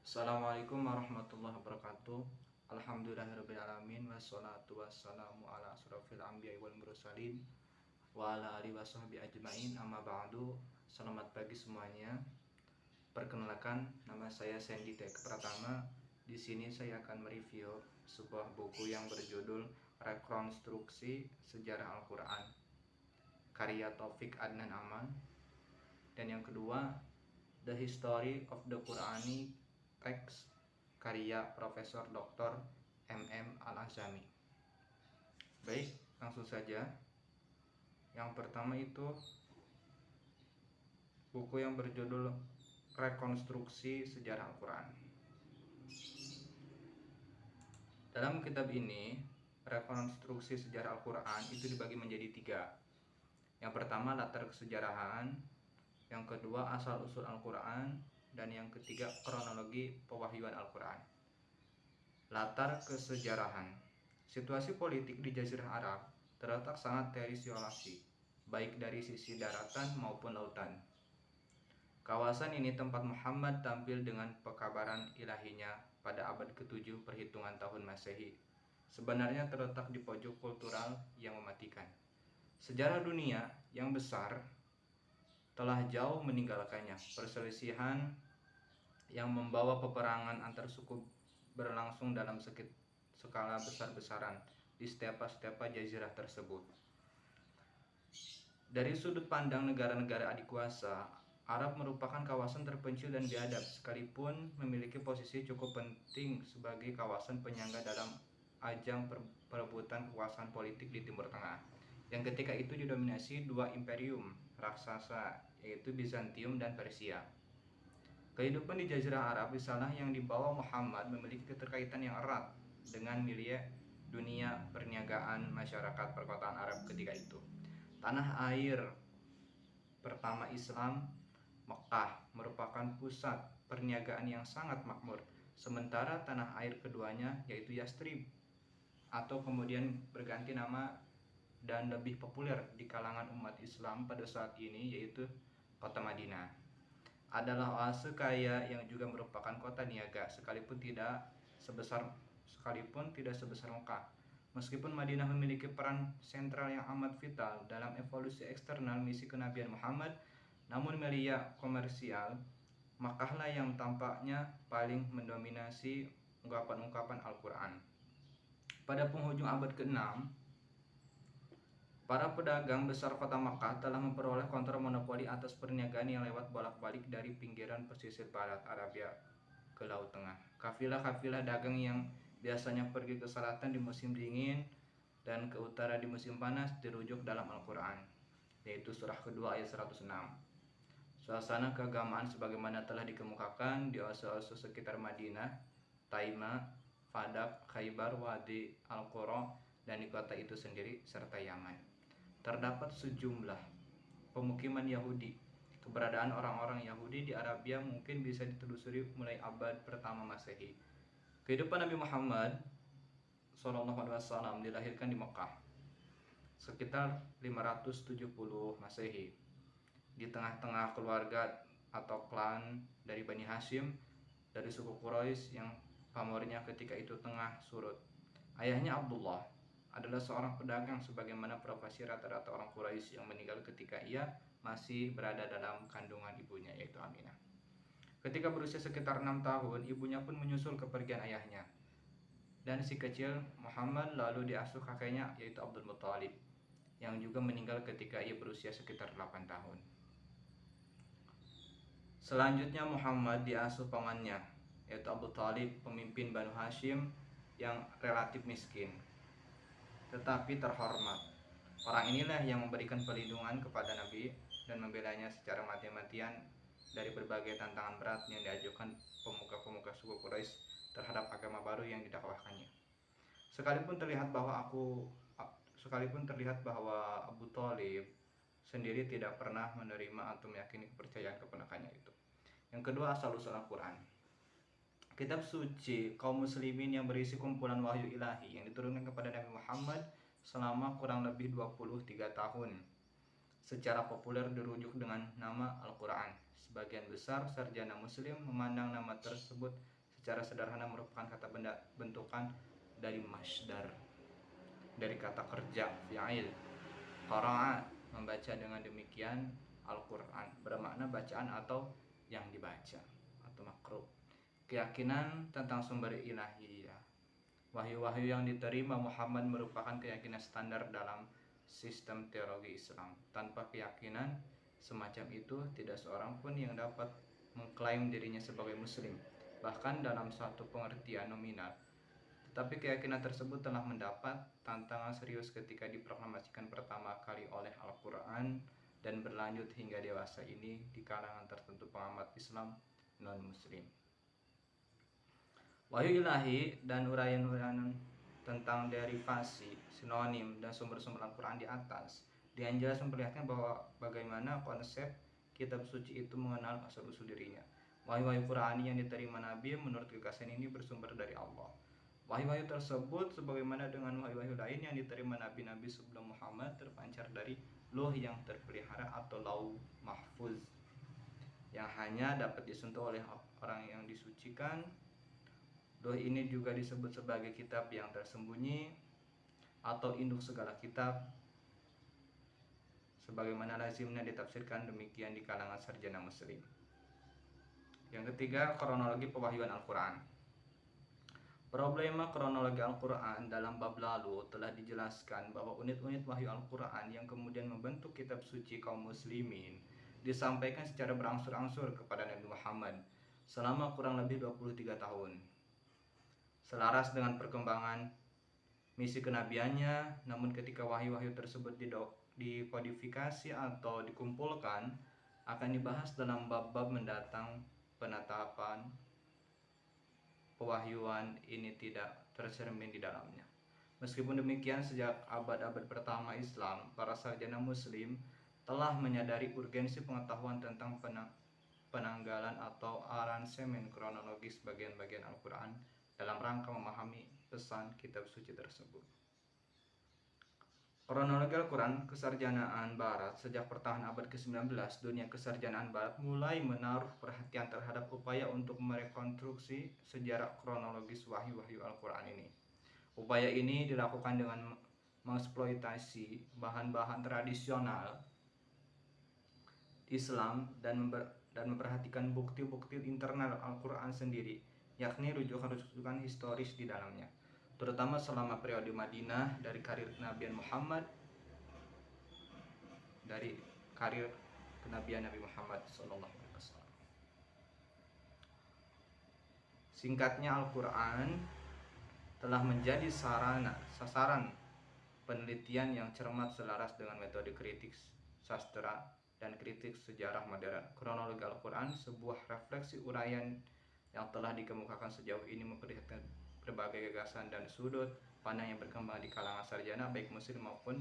Assalamualaikum warahmatullahi wabarakatuh. Alhamdulillahirrabbilalamin. Wassalatu wassalamu ala asrafil anbiya wal mursalin wa ala alihi washabihi ajmain. Amma ba'du. Selamat pagi semuanya. Perkenalkan, nama saya Sandy Tek Pratama. Di sini saya akan mereview sebuah buku yang berjudul Rekonstruksi Sejarah Al-Quran, karya Taufik Adnan Aman. Dan yang kedua, The History of the Quranic Text, karya Profesor Dr. MM Al-Azami. Baik, langsung saja. Yang pertama itu buku yang berjudul Rekonstruksi Sejarah Al-Quran. Dalam kitab ini, Rekonstruksi Sejarah Al-Quran itu dibagi menjadi 3. Yang pertama, latar kesejarahan. Yang kedua, asal-usul Al-Quran. Dan yang ketiga, kronologi pewahyuan Al-Quran. Latar kesejarahan. Situasi politik di Jazirah Arab terletak sangat terisolasi, baik dari sisi daratan maupun lautan. Kawasan ini tempat Muhammad tampil dengan pekabaran ilahinya pada abad ke-7 perhitungan tahun Masehi. Sebenarnya terletak di pojok kultural yang mematikan. Sejarah dunia yang besar telah jauh meninggalkannya. Perselisihan yang membawa peperangan antar suku berlangsung dalam skala besar-besaran di stepa-stepa jazirah tersebut. Dari sudut pandang negara-negara adik kuasa, Arab merupakan kawasan terpencil dan biadab, sekalipun memiliki posisi cukup penting sebagai kawasan penyangga dalam ajang perebutan kekuasaan politik di Timur Tengah, yang ketika itu didominasi dua imperium raksasa, yaitu Bizantium dan Persia. Kehidupan di Jazirah Arab, risalah yang dibawa Muhammad memiliki keterkaitan yang erat dengan milia dunia perniagaan masyarakat perkotaan Arab ketika itu. Tanah air pertama Islam, Mekah, merupakan pusat perniagaan yang sangat makmur, sementara tanah air keduanya yaitu Yastrib, atau kemudian berganti nama dan lebih populer di kalangan umat Islam pada saat ini, yaitu kota Madinah, adalah oase kaya yang juga merupakan kota niaga, sekalipun tidak sebesar Mekah. Meskipun Madinah memiliki peran sentral yang amat vital dalam evolusi eksternal misi kenabian Muhammad, namun media komersial Makkahlah yang tampaknya paling mendominasi ungkapan-ungkapan Al-Quran. Pada penghujung abad ke-6, para pedagang besar kota Makkah telah memperoleh kontrol monopoli atas perniagaan yang lewat bolak-balik dari pinggiran pesisir barat Arabia ke Laut Tengah. Kafilah-kafilah dagang yang biasanya pergi ke selatan di musim dingin dan ke utara di musim panas dirujuk dalam Al-Quran, yaitu surah kedua ayat 106. Suasana keagamaan sebagaimana telah dikemukakan di oase-oase sekitar Madinah, Taima, Fadak, Khaybar, Wadi Al-Qura, dan di kota itu sendiri serta Yaman. Terdapat sejumlah pemukiman Yahudi. Keberadaan orang-orang Yahudi di Arabia mungkin bisa ditelusuri mulai abad pertama Masehi. Kehidupan Nabi Muhammad SAW dilahirkan di Mekah sekitar 570 Masehi, di tengah-tengah keluarga atau klan dari Bani Hashim dari suku Quraisy yang pamornya ketika itu tengah surut. Ayahnya Abdullah adalah seorang pedagang sebagaimana profesi rata-rata orang Quraisy yang meninggal ketika ia masih berada dalam kandungan ibunya, yaitu Aminah. Ketika berusia sekitar 6 tahun, ibunya pun menyusul kepergian ayahnya, dan si kecil Muhammad lalu diasuh kakeknya, yaitu Abdul Muthalib, yang juga meninggal ketika ia berusia sekitar 8 tahun. Selanjutnya Muhammad diasuh pamannya, yaitu Abu Thalib, pemimpin Banu Hashim yang relatif miskin tetapi terhormat. Orang inilah yang memberikan perlindungan kepada Nabi dan membelanya secara mati-matian dari berbagai tantangan berat yang diajukan pemuka-pemuka suku Quraisy terhadap agama baru yang didakwahkannya. Sekalipun terlihat bahwa Abu Thalib sendiri tidak pernah menerima atau meyakini kepercayaan keponakannya itu. Yang kedua, asal-usul Al-Quran. Kitab suci kaum muslimin yang berisi kumpulan wahyu ilahi yang diturunkan kepada Nabi Muhammad selama kurang lebih 23 tahun. secara populer dirujuk dengan nama Al-Quran. Sebagian besar sarjana muslim memandang nama tersebut secara sederhana merupakan kata bentukan dari masdar, dari kata kerja fi'il. Qara'a, membaca dengan demikian Al-Quran, bermakna bacaan atau yang dibaca atau makruh. Keyakinan tentang sumber ilahiyah. Wahyu-wahyu yang diterima Muhammad merupakan keyakinan standar dalam sistem teologi Islam. Tanpa keyakinan semacam itu, tidak seorang pun yang dapat mengklaim dirinya sebagai muslim, bahkan dalam suatu pengertian nominal. Tetapi keyakinan tersebut telah mendapat tantangan serius ketika diproklamasikan pertama kali oleh Al-Quran dan berlanjut hingga dewasa ini di kalangan tertentu pengamat Islam non-muslim. Wahyu ilahi dan uraian-uraian tentang derivasi, sinonim, dan sumber-sumber Al-Quran di atas dengan jelas memperlihatkan bahwa bagaimana konsep kitab suci itu mengenal asal-usul dirinya. Wahyu-wahyu Qurani yang diterima Nabi menurut gagasan ini bersumber dari Allah. Wahyu-wahyu tersebut sebagaimana dengan wahyu-wahyu lain yang diterima nabi-nabi sebelum Muhammad terpancar dari Lauh yang terpelihara atau Lauh Mahfuz yang hanya dapat disentuh oleh orang yang disucikan. Lauh ini juga disebut sebagai kitab yang tersembunyi atau induk segala kitab, sebagaimana lazimnya ditafsirkan demikian di kalangan sarjana muslim. Yang ketiga, kronologi pewahyuan Al-Quran. Problema kronologi Al-Quran dalam bab lalu telah dijelaskan bahwa unit-unit wahyu Al-Quran yang kemudian membentuk kitab suci kaum muslimin disampaikan secara berangsur-angsur kepada Nabi Muhammad selama kurang lebih 23 tahun. Selaras dengan perkembangan misi kenabiannya, namun ketika wahyu-wahyu tersebut dikodifikasi atau dikumpulkan, akan dibahas dalam bab-bab mendatang. Penetapan pewahyuan ini tidak tercermin di dalamnya. Meskipun demikian, sejak abad-abad pertama Islam, para sarjana muslim telah menyadari urgensi pengetahuan tentang penanggalan atau aransemen kronologis bagian-bagian Al-Quran dalam rangka memahami pesan kitab suci tersebut. Kronologi Al-Quran kesarjanaan Barat. Sejak pertengahan abad ke-19, dunia kesarjanaan Barat mulai menaruh perhatian terhadap upaya untuk merekonstruksi sejarah kronologis wahyu-wahyu Al-Quran ini. Upaya ini dilakukan dengan mengeksploitasi bahan-bahan tradisional Islam dan memperhatikan bukti-bukti internal Al-Quran sendiri, yakni rujukan-rujukan historis di dalamnya, terutama selama periode Madinah, dari karir kenabian Nabi Muhammad SAW. Singkatnya, Al-Quran telah menjadi sasaran penelitian yang cermat selaras dengan metode kritik sastra dan kritik sejarah modern. Kronologi Al-Quran, sebuah refleksi uraian yang telah dikemukakan sejauh ini, memperlihatkan berbagai gagasan dan sudut pandang yang berkembang di kalangan sarjana baik muslim maupun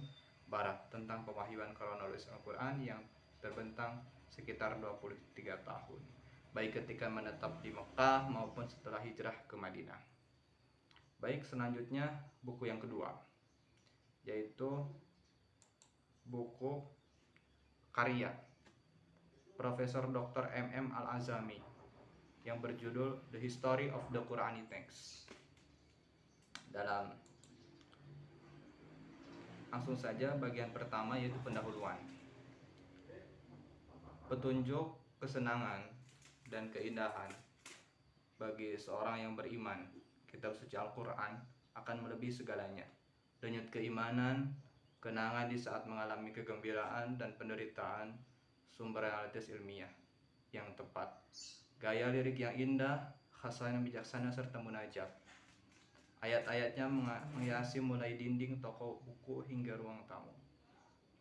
barat tentang pewahyuan kronologis Al-Quran yang terbentang sekitar 23 tahun, baik ketika menetap di Mekah maupun setelah hijrah ke Madinah. Baik, selanjutnya buku yang kedua, yaitu buku karya Profesor Dr. M.M. Al-Azami yang berjudul The History of the Quranic Text. Langsung saja bagian pertama, yaitu pendahuluan. Petunjuk, kesenangan, dan keindahan bagi seorang yang beriman, kitab suci Al-Quran akan melebihi segalanya. Denyut keimanan, kenangan di saat mengalami kegembiraan dan penderitaan, sumber realitas ilmiah yang tepat, gaya lirik yang indah, khasanah bijaksana, serta munajat. Ayat-ayatnya menghiasi mulai dinding toko buku hingga ruang tamu.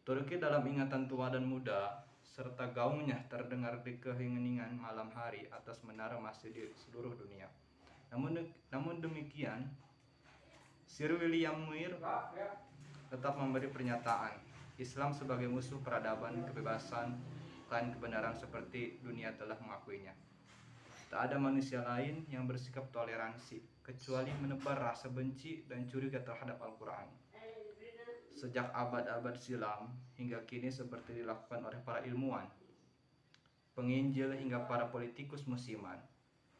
Turki dalam ingatan tua dan muda, serta gaungnya terdengar di keheningan malam hari atas menara masjid di seluruh dunia. Namun demikian, Sir William Muir tetap memberi pernyataan Islam sebagai musuh peradaban, kebebasan, dan kebenaran seperti dunia telah mengakuinya. Tak ada manusia lain yang bersikap toleransi kecuali menebar rasa benci dan curiga terhadap Al-Quran. sejak abad-abad silam hingga kini seperti dilakukan oleh para ilmuwan, penginjil hingga para politikus musiman.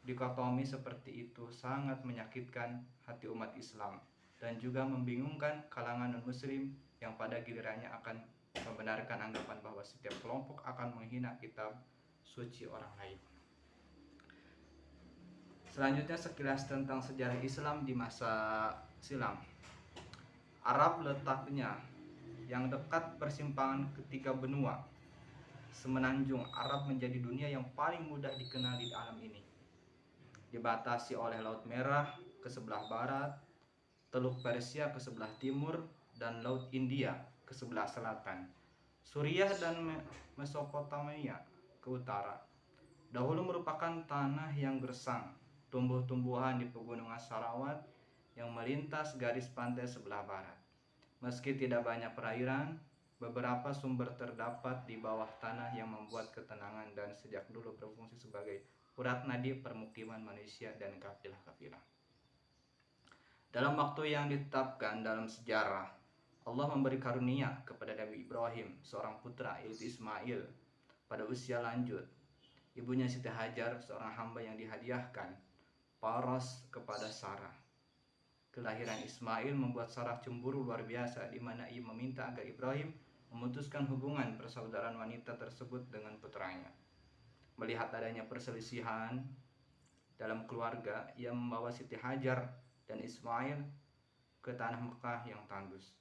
Dikotomi seperti itu sangat menyakitkan hati umat Islam dan juga membingungkan kalangan non-muslim yang pada gilirannya akan membenarkan anggapan bahwa setiap kelompok akan menghina kitab suci orang lain. Selanjutnya sekilas tentang sejarah Islam di masa silam. Arab letaknya yang dekat persimpangan ketiga benua. Semenanjung Arab menjadi dunia yang paling mudah dikenali di alam ini. Dibatasi oleh Laut Merah ke sebelah barat, Teluk Persia ke sebelah timur, dan Laut India ke sebelah selatan. Suriah dan Mesopotamia ke utara. Dahulu merupakan tanah yang gersang, tumbuh-tumbuhan di pegunungan Sarawat yang melintas garis pantai sebelah barat. Meski tidak banyak perairan, beberapa sumber terdapat di bawah tanah yang membuat ketenangan dan sejak dulu berfungsi sebagai urat nadi permukiman manusia dan kafilah-kafilah. Dalam waktu yang ditetapkan dalam sejarah, Allah memberi karunia kepada Nabi Ibrahim, seorang putra yaitu Ismail, pada usia lanjut. Ibunya Siti Hajar, seorang hamba yang dihadiahkan Paros kepada Sarah. Kelahiran Ismail membuat Sarah cemburu luar biasa, di mana ia meminta agar Ibrahim memutuskan hubungan persaudaraan wanita tersebut dengan putranya. Melihat adanya perselisihan dalam keluarga, ia membawa Siti Hajar dan Ismail ke tanah Mekah yang tandus,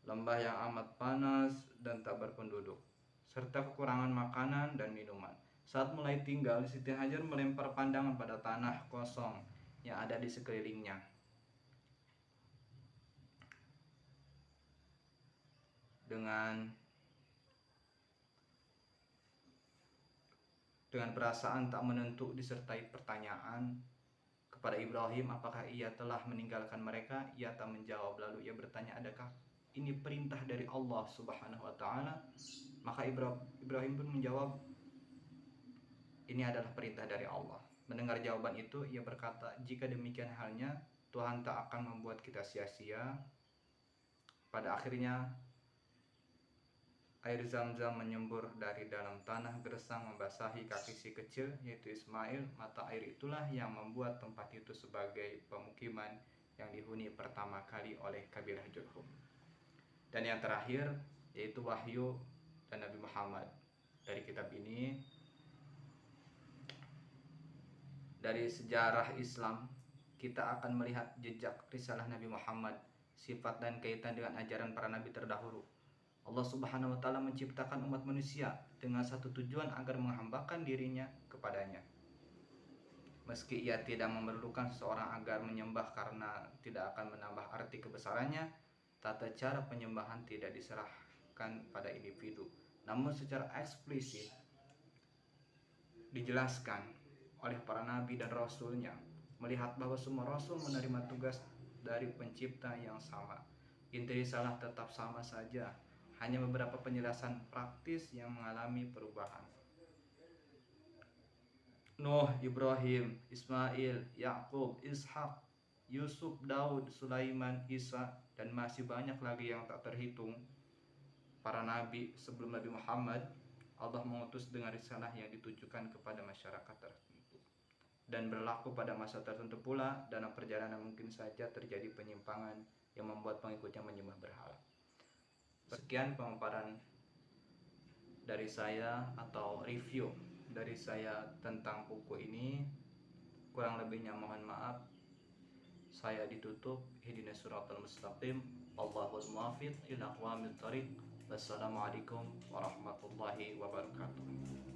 lembah yang amat panas dan tak berpenduduk, serta kekurangan makanan dan minuman. Saat mulai tinggal, Siti Hajar melempar pandangan pada tanah kosong yang ada di sekelilingnya. Dengan perasaan tak menentu disertai pertanyaan kepada Ibrahim apakah ia telah meninggalkan mereka, ia tak menjawab. Lalu ia bertanya, adakah ini perintah dari Allah Subhanahu wa Ta'ala? Maka Ibrahim pun menjawab, ini adalah perintah dari Allah. Mendengar jawaban itu, ia berkata, jika demikian halnya, Tuhan tak akan membuat kita sia-sia. Pada akhirnya, air Zam-Zam menyembur dari dalam tanah gersang membasahi kaki si kecil, yaitu Ismail. Mata air itulah yang membuat tempat itu sebagai pemukiman yang dihuni pertama kali oleh kabilah Jurhum. Dan yang terakhir, yaitu Wahyu dan Nabi Muhammad. Dari kitab ini, dari sejarah Islam, kita akan melihat jejak risalah Nabi Muhammad, sifat dan kaitan dengan ajaran para nabi terdahulu. Allah Subhanahu wa Ta'ala menciptakan umat manusia dengan satu tujuan, agar menghambakan dirinya kepadanya. Meski ia tidak memerlukan seseorang agar menyembah karena tidak akan menambah arti kebesarannya, tata cara penyembahan tidak diserahkan pada individu, namun secara eksplisit dijelaskan oleh para nabi dan rasulnya, melihat bahwa semua rasul menerima tugas dari pencipta yang sama. Inti risalah tetap sama saja, hanya beberapa penjelasan praktis yang mengalami perubahan. Nuh, Ibrahim, Ismail, Yakub, Ishak, Yusuf, Daud, Sulaiman, Isa, dan masih banyak lagi yang tak terhitung para nabi sebelum Nabi Muhammad, Allah mengutus dengan risalah yang ditujukan kepada masyarakat tertentu. Dan berlaku pada masa tertentu pula, dalam perjalanan mungkin saja terjadi penyimpangan yang membuat pengikutnya menyembah berhala. Sekian pemaparan dari saya atau review dari saya tentang buku ini. Kurang lebihnya mohon maaf. Saya ditutup. Ihdinas siratal mustaqim. Wallahul muwaffiq ila aqwamit thoriq. Wassalamualaikum warahmatullahi wabarakatuh.